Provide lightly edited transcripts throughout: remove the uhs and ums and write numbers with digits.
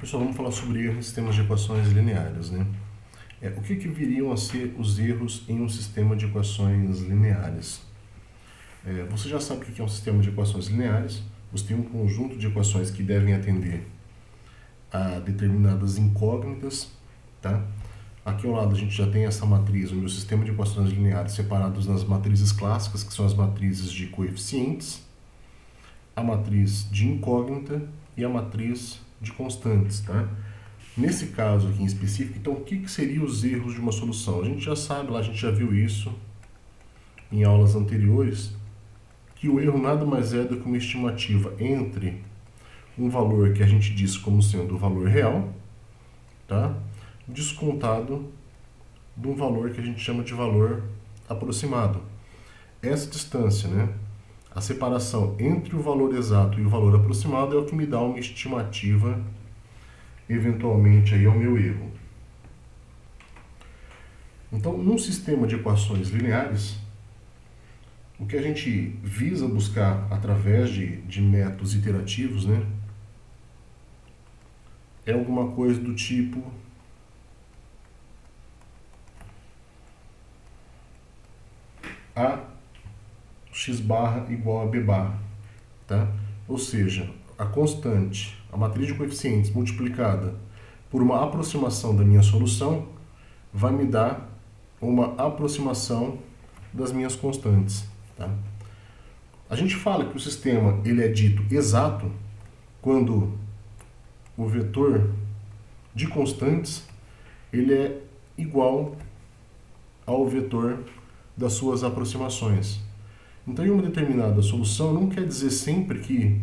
Pessoal, vamos falar sobre erros em sistemas de equações lineares, né? O que viriam a ser os erros em um sistema de equações lineares? Você já sabe o que é um sistema de equações lineares. Você tem um conjunto de equações que devem atender a determinadas incógnitas, tá? Aqui ao lado a gente já tem essa matriz, o meu sistema de equações lineares separados nas matrizes clássicas, que são as matrizes de coeficientes, a matriz de incógnita e a matriz de constantes, tá? Nesse caso aqui em específico, então, o que seriam os erros de uma solução? A gente já sabe, lá a gente já viu isso em aulas anteriores, que o erro nada mais é do que uma estimativa entre um valor que a gente diz como sendo o valor real, tá? Descontado de um valor que a gente chama de valor aproximado. Essa distância, né? A separação entre o valor exato e o valor aproximado é o que me dá uma estimativa, eventualmente, aí ao meu erro. Então, num sistema de equações lineares, o que a gente visa buscar através de métodos iterativos, né, é alguma coisa do tipo a x barra igual a b barra, tá? Ou seja, a constante, a matriz de coeficientes multiplicada por uma aproximação da minha solução vai me dar uma aproximação das minhas constantes, tá? A gente fala que o sistema ele é dito exato quando o vetor de constantes ele é igual ao vetor das suas aproximações. Então, em uma determinada solução, não quer dizer sempre que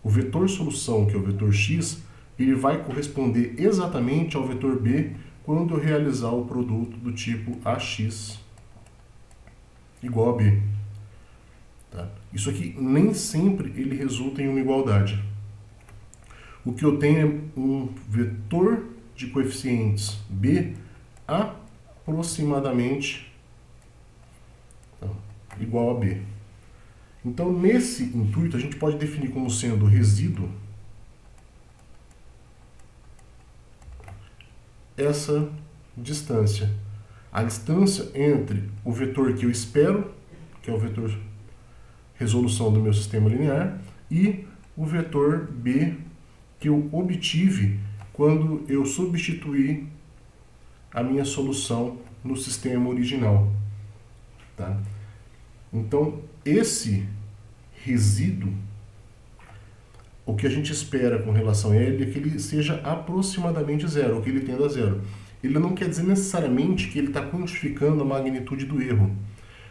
o vetor solução, que é o vetor x, ele vai corresponder exatamente ao vetor b quando eu realizar o produto do tipo ax igual a b. Tá? Isso aqui nem sempre ele resulta em uma igualdade. O que eu tenho é um vetor de coeficientes b aproximadamente igual a b. Então, nesse intuito, a gente pode definir como sendo resíduo essa distância. A distância entre o vetor que eu espero, que é o vetor resolução do meu sistema linear, e o vetor b que eu obtive quando eu substituir a minha solução no sistema original. Tá? Então, esse resíduo, o que a gente espera com relação a ele é que ele seja aproximadamente zero, ou que ele tenda a zero. Ele não quer dizer necessariamente que ele está quantificando a magnitude do erro,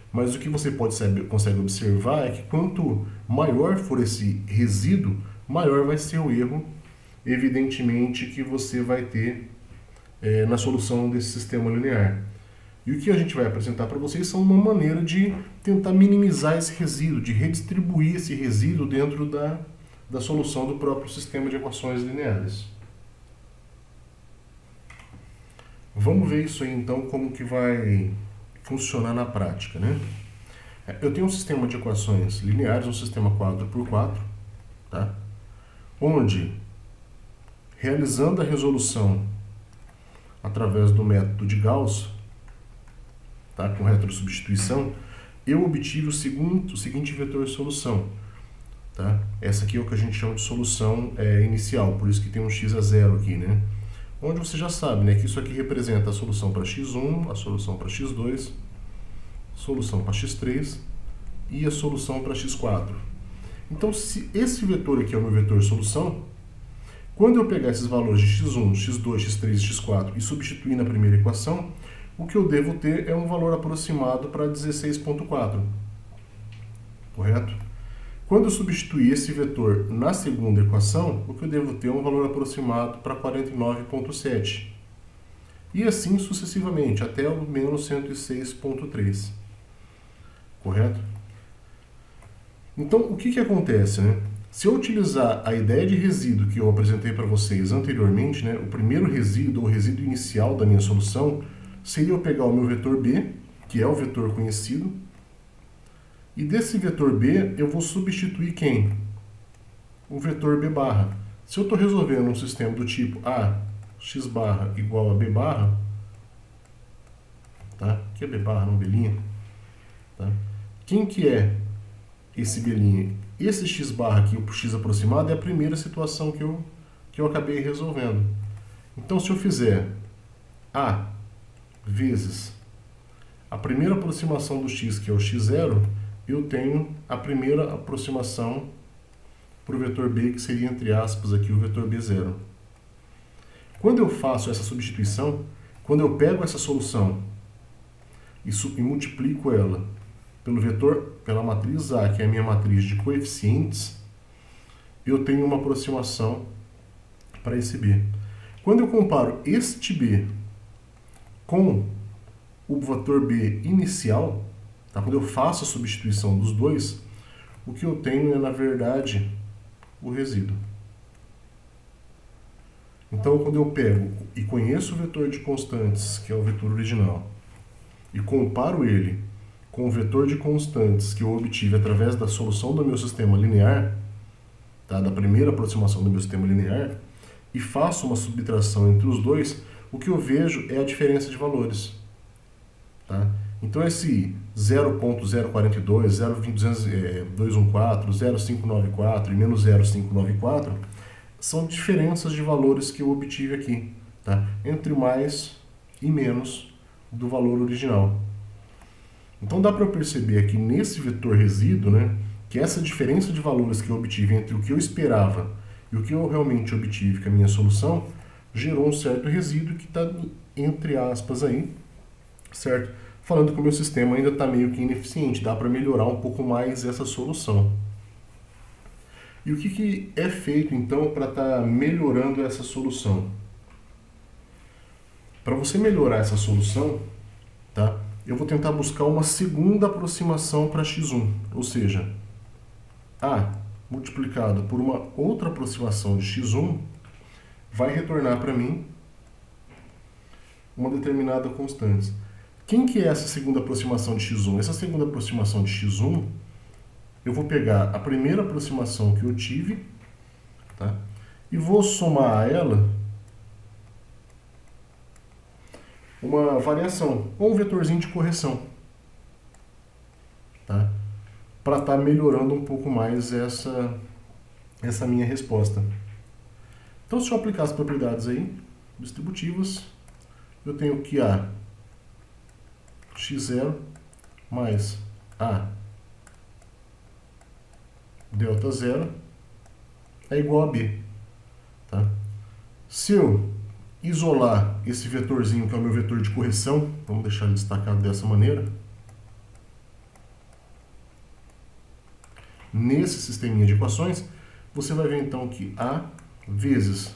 mas o que você consegue observar é que quanto maior for esse resíduo, maior vai ser o erro, evidentemente, que você vai ter na solução desse sistema linear. E o que a gente vai apresentar para vocês são uma maneira de tentar minimizar esse resíduo, de redistribuir esse resíduo dentro da solução do próprio sistema de equações lineares. Vamos ver isso aí então, como que vai funcionar na prática, né? Eu tenho um sistema de equações lineares, um sistema 4x4, tá? Onde, realizando a resolução através do método de Gauss, tá, com retrosubstituição, eu obtive o seguinte vetor solução. Tá? Essa aqui é o que a gente chama de solução inicial, por isso que tem um x a zero aqui, né? Onde você já sabe, né, que isso aqui representa a solução para x1, a solução para x2, solução para x3 e a solução para x4. Então, se esse vetor aqui é o meu vetor solução, quando eu pegar esses valores de x1, x2, x3 e x4 e substituir na primeira equação, o que eu devo ter é um valor aproximado para 16,4. Correto? Quando eu substituir esse vetor na segunda equação, o que eu devo ter é um valor aproximado para 49,7. E assim sucessivamente, até o menos 106,3. Correto? Então, o que acontece, né? Se eu utilizar a ideia de resíduo que eu apresentei para vocês anteriormente, né, o primeiro resíduo, ou resíduo inicial da minha solução, seria eu pegar o meu vetor b, que é o vetor conhecido, e desse vetor b eu vou substituir quem? O vetor b barra. Se eu estou resolvendo um sistema do tipo A, x barra igual a B barra, tá? Aqui é B barra, não B', tá? Quem que é esse B'? Esse x barra aqui, o x aproximado, é a primeira situação que eu acabei resolvendo. Então, se eu fizer A vezes a primeira aproximação do x, que é o x0, eu tenho a primeira aproximação para o vetor B, que seria, entre aspas, aqui o vetor B0. Quando eu faço essa substituição, quando eu pego essa solução e multiplico ela pela matriz A, que é a minha matriz de coeficientes, eu tenho uma aproximação para esse B. Quando eu comparo este B com o vetor B inicial, tá? Quando eu faço a substituição dos dois, o que eu tenho é, na verdade, o resíduo. Então, quando eu pego e conheço o vetor de constantes, que é o vetor original, e comparo ele com o vetor de constantes que eu obtive através da solução do meu sistema linear, tá? Da primeira aproximação do meu sistema linear, e faço uma subtração entre os dois, o que eu vejo é a diferença de valores. Tá? Então, esse 0.042, 0.214, 0.594 e menos 0.594 são diferenças de valores que eu obtive aqui, tá? Entre mais e menos do valor original. Então, dá para eu perceber aqui nesse vetor resíduo, né, que essa diferença de valores que eu obtive entre o que eu esperava e o que eu realmente obtive com a minha solução gerou um certo resíduo que está, entre aspas, aí, certo? Falando que o meu sistema ainda está meio que ineficiente, dá para melhorar um pouco mais essa solução. E o que é feito, então, para estar melhorando essa solução? Para você melhorar essa solução, tá? Eu vou tentar buscar uma segunda aproximação para x1, ou seja, A multiplicado por uma outra aproximação de x1 vai retornar para mim uma determinada constante. Quem que é essa segunda aproximação de x1? Essa segunda aproximação de x1, eu vou pegar a primeira aproximação que eu tive, tá? E vou somar a ela uma variação, ou um vetorzinho de correção, tá? Para estar melhorando um pouco mais essa minha resposta. Então, se eu aplicar as propriedades aí, distributivas, eu tenho que A x0 mais A delta 0 é igual a B. Tá? Se eu isolar esse vetorzinho, que é o meu vetor de correção, vamos deixar ele destacado dessa maneira, nesse sisteminha de equações, você vai ver então que A vezes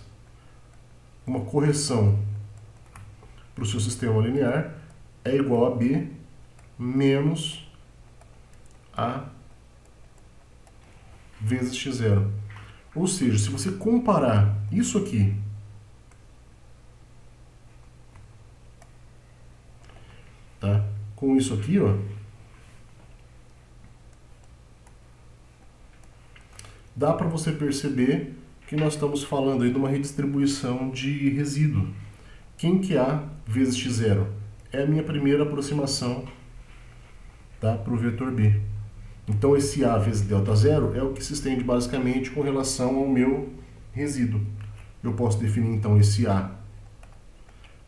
uma correção para o seu sistema linear é igual a B menos A vezes x0. Ou seja, se você comparar isso aqui tá, com isso aqui, ó, dá para você perceber que nós estamos falando aí de uma redistribuição de resíduo. Quem que é A vezes x0? É a minha primeira aproximação, tá, para o vetor B. Então, esse A vezes delta 0 é o que se estende basicamente com relação ao meu resíduo. Eu posso definir, então, esse A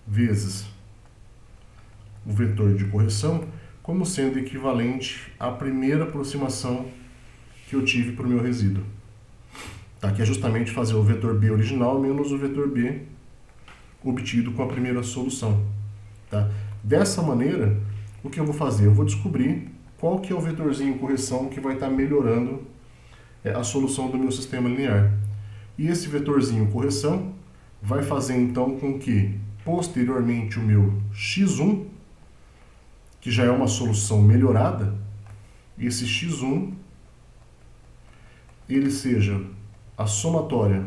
vezes o vetor de correção como sendo equivalente à primeira aproximação que eu tive para o meu resíduo. Tá? Que é justamente fazer o vetor B original menos o vetor B obtido com a primeira solução. Tá? Dessa maneira, o que eu vou fazer? Eu vou descobrir qual que é o vetorzinho correção que vai estar melhorando a solução do meu sistema linear. E esse vetorzinho correção vai fazer então com que, posteriormente, o meu x1, que já é uma solução melhorada, esse x1 ele seja a somatória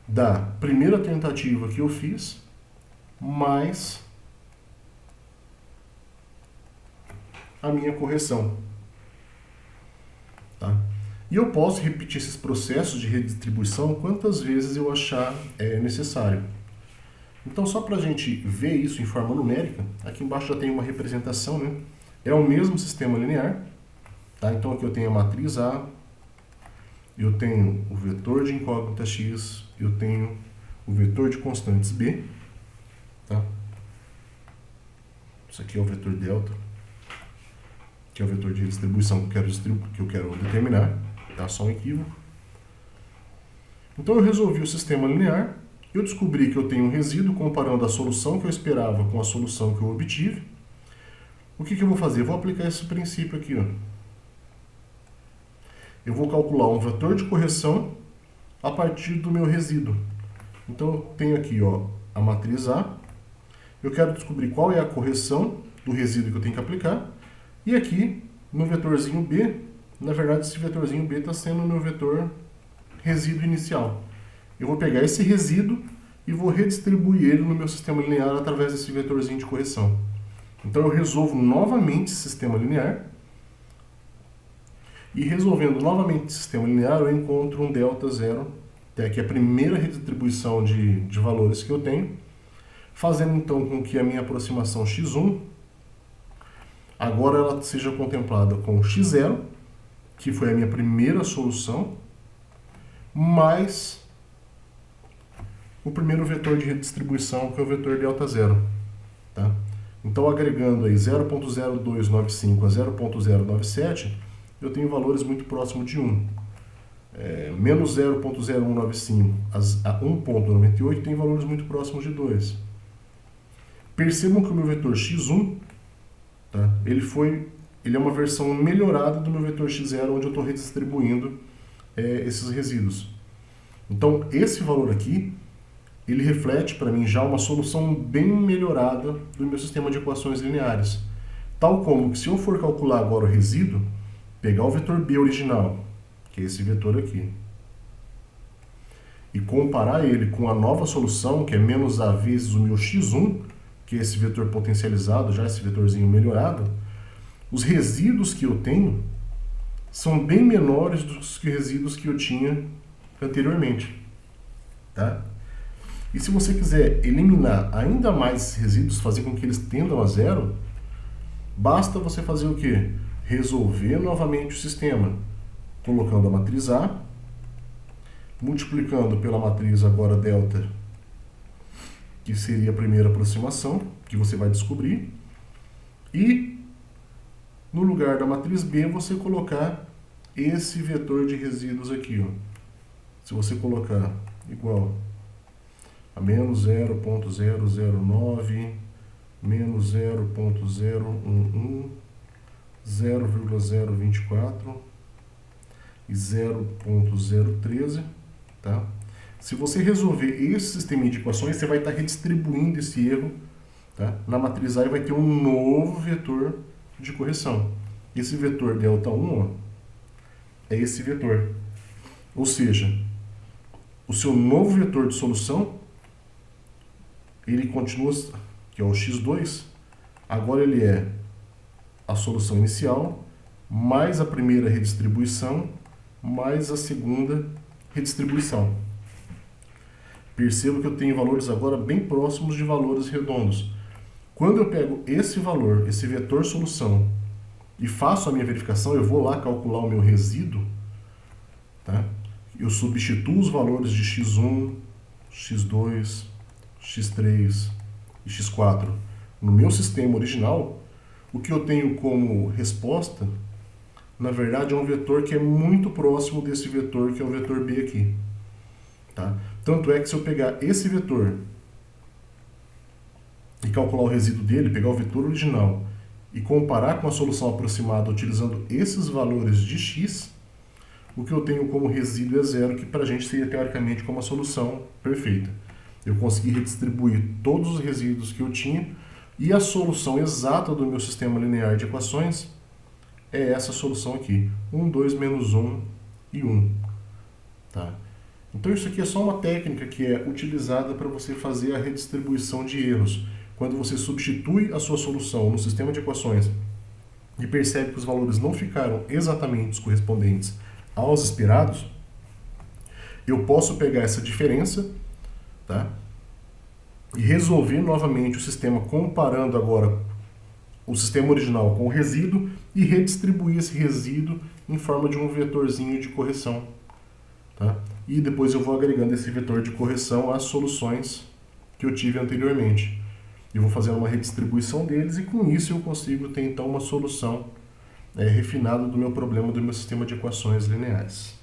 da primeira tentativa que eu fiz mais a minha correção. Tá? E eu posso repetir esses processos de redistribuição quantas vezes eu achar necessário. Então, só para a gente ver isso em forma numérica, aqui embaixo já tem uma representação, né? É o mesmo sistema linear, tá? Então aqui eu tenho a matriz A, eu tenho o vetor de incógnita x, eu tenho o vetor de constantes B, tá? Isso aqui é o vetor delta, que é o vetor de redistribuição que eu quero determinar, tá? Só um equívoco. Então eu resolvi o sistema linear, eu descobri que eu tenho um resíduo comparando a solução que eu esperava com a solução que eu obtive. O que eu vou fazer? Eu vou aplicar esse princípio aqui, ó. Eu vou calcular um vetor de correção a partir do meu resíduo. Então, eu tenho aqui, ó, a matriz A. Eu quero descobrir qual é a correção do resíduo que eu tenho que aplicar. E aqui, no vetorzinho B, na verdade, esse vetorzinho B está sendo o meu vetor resíduo inicial. Eu vou pegar esse resíduo e vou redistribuir ele no meu sistema linear através desse vetorzinho de correção. Então, eu resolvo novamente esse sistema linear. E resolvendo novamente o sistema linear, eu encontro um delta zero, que é a primeira redistribuição de valores que eu tenho, fazendo então com que a minha aproximação x1, agora ela seja contemplada com x0, que foi a minha primeira solução, mais o primeiro vetor de redistribuição, que é o vetor delta zero. Tá? Então, agregando aí 0.0295 a 0.097, eu tenho valores muito próximos de 1. Menos 0.0195 a 1.98 tem valores muito próximos de 2. Percebam que o meu vetor x1, tá, ele é uma versão melhorada do meu vetor x0, onde eu estou redistribuindo esses resíduos. Então, esse valor aqui, ele reflete para mim já uma solução bem melhorada do meu sistema de equações lineares. Tal como que se eu for calcular agora o resíduo, pegar o vetor B original, que é esse vetor aqui, e comparar ele com a nova solução, que é menos A vezes o meu x1, que é esse vetor potencializado, já esse vetorzinho melhorado, os resíduos que eu tenho são bem menores dos que resíduos que eu tinha anteriormente. Tá? E se você quiser eliminar ainda mais esses resíduos, fazer com que eles tendam a zero, basta você fazer o quê? Resolver novamente o sistema, colocando a matriz A, multiplicando pela matriz agora delta, que seria a primeira aproximação, que você vai descobrir, e no lugar da matriz B você colocar esse vetor de resíduos aqui. Ó. Se você colocar igual a menos 0.009, menos 0.011, 0,024 e 0.013, tá? Se você resolver esse sistema de equações, você vai estar redistribuindo esse erro, tá, na matriz A e vai ter um novo vetor de correção. Esse vetor delta1, ó, é esse vetor. Ou seja, o seu novo vetor de solução, ele continua, que é o x2, agora ele é a solução inicial, mais a primeira redistribuição, mais a segunda redistribuição. Perceba que eu tenho valores agora bem próximos de valores redondos. Quando eu pego esse valor, esse vetor solução, e faço a minha verificação, eu vou lá calcular o meu resíduo, tá? Eu substituo os valores de x1, x2, x3 e x4 no meu sistema original. O que eu tenho como resposta, na verdade, é um vetor que é muito próximo desse vetor, que é o vetor B aqui. Tá? Tanto é que se eu pegar esse vetor e calcular o resíduo dele, pegar o vetor original e comparar com a solução aproximada utilizando esses valores de x, o que eu tenho como resíduo é zero, que para a gente seria teoricamente como a solução perfeita. Eu consegui redistribuir todos os resíduos que eu tinha, e a solução exata do meu sistema linear de equações é essa solução aqui, 1, 2, menos 1 e 1. Tá? Então isso aqui é só uma técnica que é utilizada para você fazer a redistribuição de erros. Quando você substitui a sua solução no sistema de equações e percebe que os valores não ficaram exatamente os correspondentes aos esperados, eu posso pegar essa diferença, tá? E resolver novamente o sistema comparando agora o sistema original com o resíduo e redistribuir esse resíduo em forma de um vetorzinho de correção, tá? E depois eu vou agregando esse vetor de correção às soluções que eu tive anteriormente. Eu vou fazendo uma redistribuição deles e com isso eu consigo ter então uma solução refinada do meu problema, do meu sistema de equações lineares.